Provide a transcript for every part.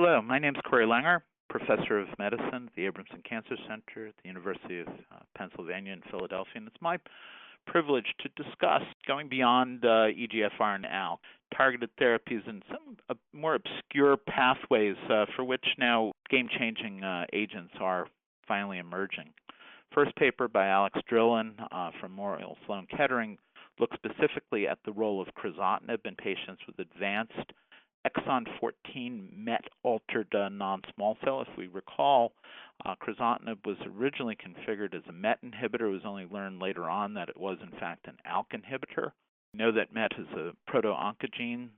Hello, my name is Corey Langer, professor of medicine at the Abramson Cancer Center at the University of Pennsylvania in Philadelphia, and it's my privilege to discuss going beyond EGFR and ALK, targeted therapies and some more obscure pathways for which now game-changing agents are finally emerging. First paper by Alex Drillin from Memorial Sloan Kettering looks specifically at the role of crizotinib in patients with advanced exon 14 MET-altered non-small cell. If we recall, crizotinib was originally configured as a MET inhibitor. It was only learned later on that it was, in fact, an ALK inhibitor. We know that MET is a proto-oncogene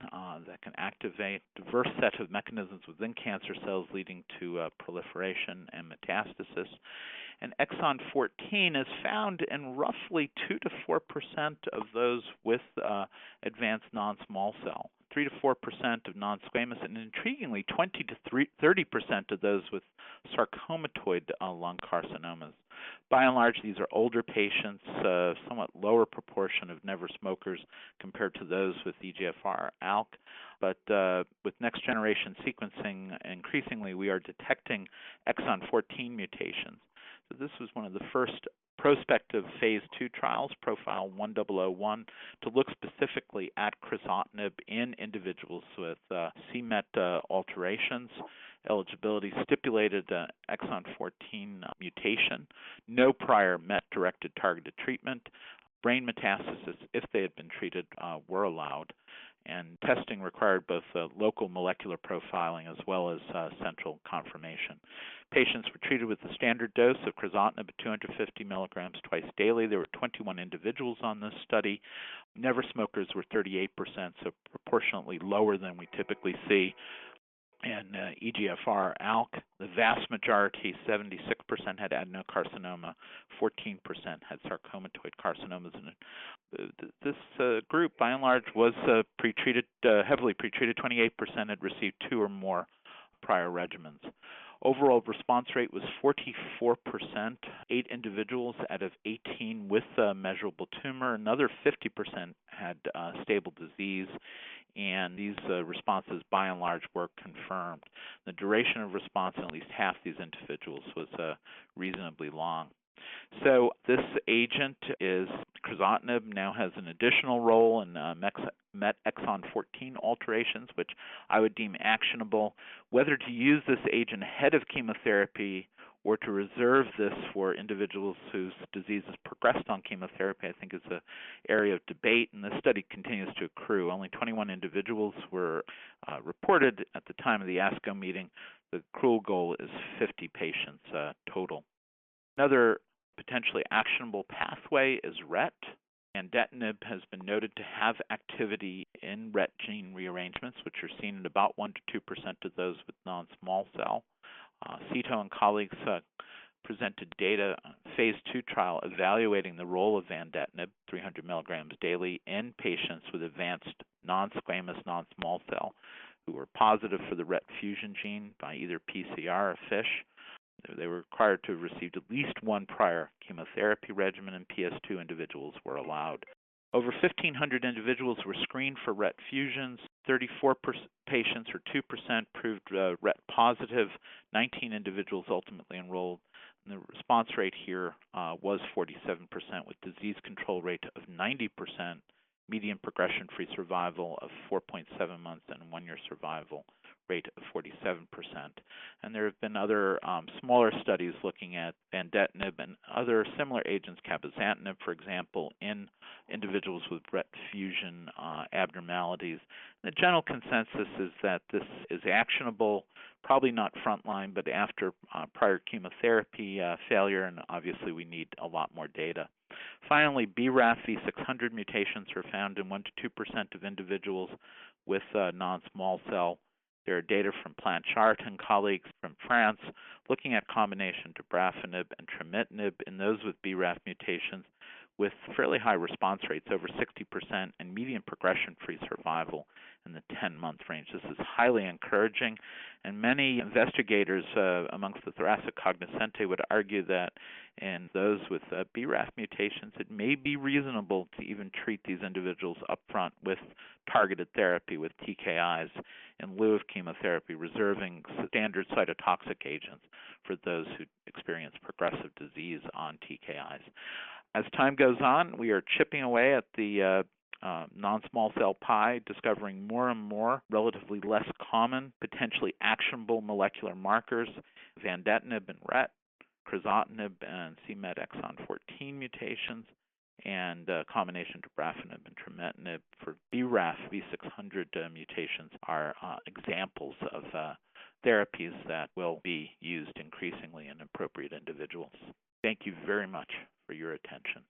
that can activate a diverse set of mechanisms within cancer cells, leading to proliferation and metastasis. And exon 14 is found in roughly 2 to 4% of those with advanced non-small cell, 3 to 4% of non-squamous, and intriguingly 20 to 30% of those with sarcomatoid lung carcinomas. By and large, these are older patients, somewhat lower proportion of never smokers compared to those with EGFR ALK. But with next generation sequencing, increasingly we are detecting exon 14 mutations. So this was one of the first prospective phase 2 trials, Profile 1001, to look specifically at crizotinib in individuals with c-MET alterations, eligibility stipulated exon 14 mutation, no prior MET-directed targeted treatment, brain metastasis, if they had been treated, were allowed, and testing required both local molecular profiling as well as central confirmation. Patients were treated with the standard dose of crizotinib at 250 milligrams twice daily. There were 21 individuals on this study. Never smokers were 38%, so proportionately lower than we typically see. And EGFR ALK, the vast majority, 76%, had adenocarcinoma, 14% had sarcomatoid carcinomas. And this group, by and large, was pretreated, heavily pretreated. 28% had received 2 or more prior regimens. Overall response rate was 44%, 8 individuals out of 18 with a measurable tumor. Another 50% had stable disease, and these responses, by and large, were confirmed. The duration of response in at least half these individuals was reasonably long. So this agent is crizotinib, now has an additional role in MET exon 14 alterations, which I would deem actionable. Whether to use this agent ahead of chemotherapy or to reserve this for individuals whose disease has progressed on chemotherapy, I think is an area of debate, and this study continues to accrue. Only 21 individuals were reported at the time of the ASCO meeting. The accrual goal is 50 patients total. Another potentially actionable pathway is RET. Vandetanib has been noted to have activity in RET gene rearrangements, which are seen in about 1 to 2% of those with non-small cell. Cito and colleagues presented data on a phase 2 trial evaluating the role of vandetanib, 300 milligrams daily, in patients with advanced non-squamous non-small cell who were positive for the RET fusion gene by either PCR or FISH. They were required to have received at least 1 prior chemotherapy regimen, and PS2 individuals were allowed. Over 1,500 individuals were screened for RET fusions. 34 patients, or 2%, proved RET positive. 19 individuals ultimately enrolled. And the response rate here was 47%, with disease control rate of 90%, median progression-free survival of 4.7 months, and 1-year survival rate of 47%. And there have been other smaller studies looking at vandetanib and other similar agents, cabozantinib, for example, in individuals with RET fusion abnormalities. The general consensus is that this is actionable, probably not frontline, but after prior chemotherapy failure, and obviously we need a lot more data. Finally, BRAF V600 mutations are found in 1 to 2% of individuals with non-small cell. There are data from Planchart and colleagues from France looking at combination dabrafenib and trametinib in those with BRAF mutations with fairly high response rates, over 60%, and median progression-free survival in the 10-month range. This is highly encouraging, and many investigators amongst the thoracic cognoscenti would argue that in those with BRAF mutations, it may be reasonable to even treat these individuals upfront with targeted therapy with TKIs in lieu of chemotherapy, reserving standard cytotoxic agents for those who experience progressive disease on TKIs. As time goes on, we are chipping away at the non-small cell pie, discovering more and more relatively less common, potentially actionable molecular markers, vandetanib and RET, crizotinib and c-MET exon 14 mutations, and combination dabrafenib and trametinib for BRAF V600 mutations are examples of therapies that will be used increasingly in appropriate individuals. Thank you very much for your attention.